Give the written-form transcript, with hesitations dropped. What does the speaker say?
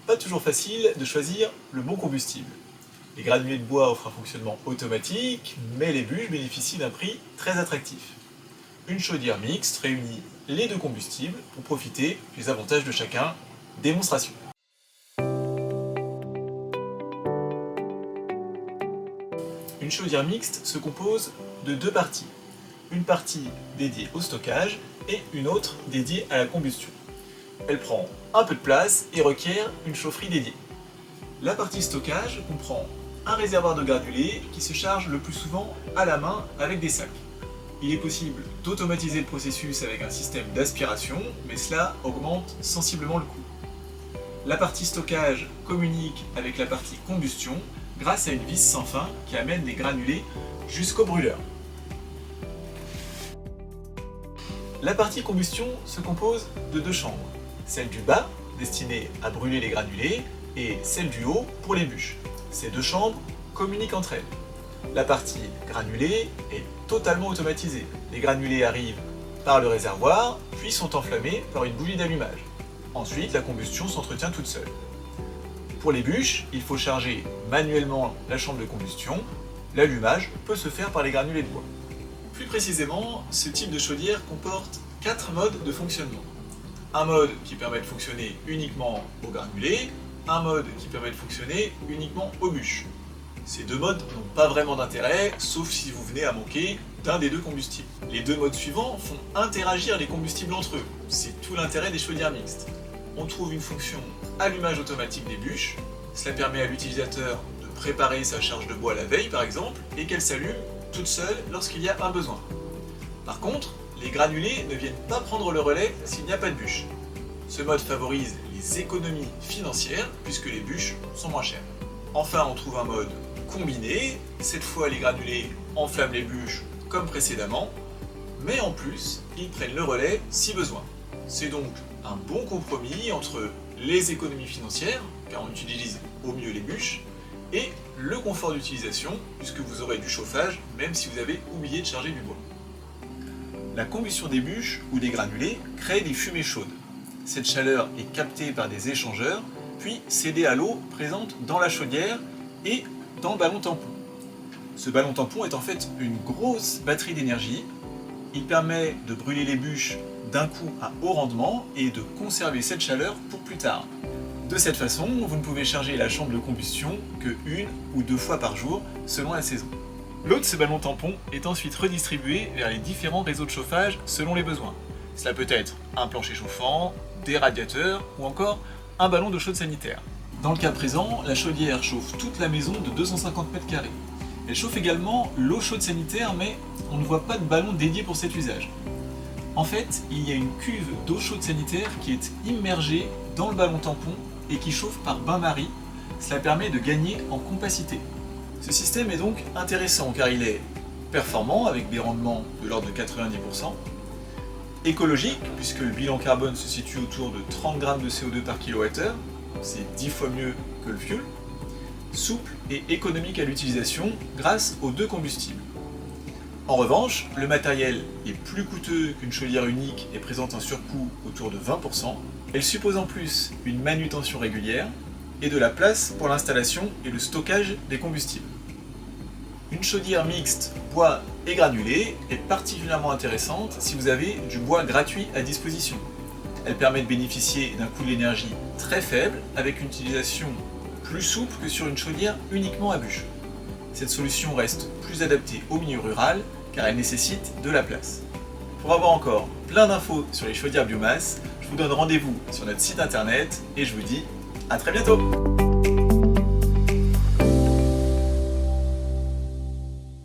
pas toujours facile de choisir le bon combustible. Les granulés de bois offrent un fonctionnement automatique, mais les bûches bénéficient d'un prix très attractif. Une chaudière mixte réunit les deux combustibles pour profiter des avantages de chacun. Démonstration. Une chaudière mixte se compose de deux parties. Une partie dédiée au stockage et une autre dédiée à la combustion. Elle prend un peu de place et requiert une chaufferie dédiée. La partie stockage comprend un réservoir de granulés qui se charge le plus souvent à la main avec des sacs. Il est possible d'automatiser le processus avec un système d'aspiration, mais cela augmente sensiblement le coût. La partie stockage communique avec la partie combustion grâce à une vis sans fin qui amène les granulés jusqu'au brûleur. La partie combustion se compose de deux chambres, celle du bas, destinée à brûler les granulés, et celle du haut pour les bûches. Ces deux chambres communiquent entre elles. La partie granulée est totalement automatisée. Les granulés arrivent par le réservoir, puis sont enflammés par une bougie d'allumage. Ensuite, la combustion s'entretient toute seule. Pour les bûches, il faut charger manuellement la chambre de combustion. L'allumage peut se faire par les granulés de bois. Plus précisément, ce type de chaudière comporte 4 modes de fonctionnement. Un mode qui permet de fonctionner uniquement aux granulés, un mode qui permet de fonctionner uniquement aux bûches. Ces deux modes n'ont pas vraiment d'intérêt, sauf si vous venez à manquer d'un des deux combustibles. Les deux modes suivants font interagir les combustibles entre eux. C'est tout l'intérêt des chaudières mixtes. On trouve une fonction allumage automatique des bûches. Cela permet à l'utilisateur de préparer sa charge de bois la veille par exemple, et qu'elle s'allume toute seule lorsqu'il y a un besoin. Par contre, les granulés ne viennent pas prendre le relais s'il n'y a pas de bûche. Ce mode favorise les économies financières puisque les bûches sont moins chères. Enfin, on trouve un mode combiné. Cette fois, les granulés enflamment les bûches comme précédemment, mais en plus, ils prennent le relais si besoin. C'est donc un bon compromis entre les économies financières, car on utilise au mieux les bûches, et le confort d'utilisation, puisque vous aurez du chauffage même si vous avez oublié de charger du bois. La combustion des bûches ou des granulés crée des fumées chaudes. Cette chaleur est captée par des échangeurs, puis cédée à l'eau présente dans la chaudière et dans le ballon tampon. Ce ballon tampon est en fait une grosse batterie d'énergie. Il permet de brûler les bûches d'un coup à haut rendement et de conserver cette chaleur pour plus tard. De cette façon, vous ne pouvez charger la chambre de combustion que 1 ou 2 fois par jour selon la saison. L'eau de ce ballon tampon est ensuite redistribuée vers les différents réseaux de chauffage selon les besoins. Cela peut être un plancher chauffant, des radiateurs ou encore un ballon d'eau chaude sanitaire. Dans le cas présent, la chaudière chauffe toute la maison de 250 m². Elle chauffe également l'eau chaude sanitaire, mais on ne voit pas de ballon dédié pour cet usage. En fait, il y a une cuve d'eau chaude sanitaire qui est immergée dans le ballon tampon et qui chauffe par bain-marie. Cela permet de gagner en compacité. Ce système est donc intéressant car il est performant avec des rendements de l'ordre de 90%, écologique puisque le bilan carbone se situe autour de 30 g de CO2 par kWh, c'est 10 fois mieux que le fioul, souple et économique à l'utilisation grâce aux deux combustibles. En revanche, le matériel est plus coûteux qu'une chaudière unique et présente un surcoût autour de 20%. Elle suppose en plus une manutention régulière et de la place pour l'installation et le stockage des combustibles. Une chaudière mixte bois et granulés est particulièrement intéressante si vous avez du bois gratuit à disposition. Elle permet de bénéficier d'un coût de l'énergie très faible avec une utilisation plus souple que sur une chaudière uniquement à bûches. Cette solution reste plus adaptée au milieu rural car elle nécessite de la place. Pour avoir encore plein d'infos sur les chaudières biomasse, je vous donne rendez-vous sur notre site internet et je vous dis à très bientôt.